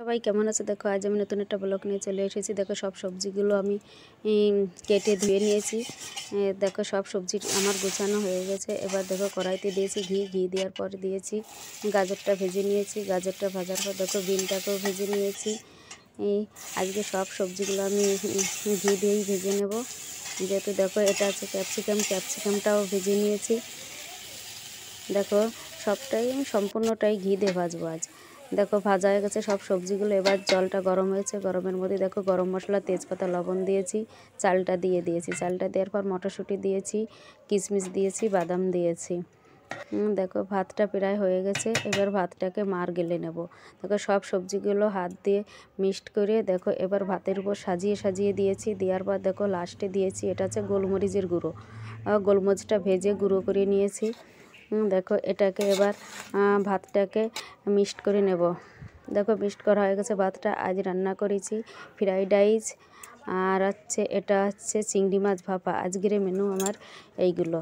সবাই কেমন আছে? দেখো আজ আমি নতুন একটা ব্লগ নিয়ে চলে এসেছি। দেখো সব সবজিগুলো আমি কেটে ধুয়ে নিয়েছি। দেখো সব সবজি আমার গোছানো হয়ে গেছে। এবার দেখো কড়াইতে দিয়েছি ঘি দেওয়ার পর দিয়েছি গাজরটা ভেজে নিয়েছি। গাজরটা ভাজার পর দেখো বিনটাকেও ভেজে নিয়েছি। আজকে সব সবজিগুলো আমি ঘি দিয়েই ভেজে নেব। যেহেতু দেখো এটা আছে ক্যাপসিকামটাও ভেজে নিয়েছি। দেখো সবটাই আমি সম্পূর্ণটাই ঘি দিয়ে ভাজবো আজ। দেখো ভাজা হয়ে গেছে সব সবজিগুলো। এবার জলটা গরম হয়েছে, গরমের মধ্যে দেখো গরম মশলা, তেজপাতা, লবণ দিয়েছি, চালটা দিয়েছি। চালটা দেওয়ার পর মটরশুঁটি দিয়েছি, কিশমিশ দিয়েছি, বাদাম দিয়েছি। দেখো ভাতটা প্রায় হয়ে গেছে। এবার ভাতটাকে মার গেলে নেব। দেখো সব সবজিগুলো হাত দিয়ে মিক্সড করে দেখো এবার ভাতের উপর সাজিয়ে দিয়েছি। দেওয়ার পর দেখো লাস্টে দিয়েছি এটা হচ্ছে গোলমরিচের গুঁড়ো। গোলমরিচটা ভেজে গুঁড়ো করে নিয়েছি। দেখো এটাকে এবার ভাতটাকে মিক্সড করে নেব। দেখো মিক্সড করা হয়ে গেছে ভাতটা। আজ রান্না করেছি ফ্রাইড রাইস আর এটা হচ্ছে চিংড়ি মাছ ভাপা। আজকের মেনু আমার এইগুলো।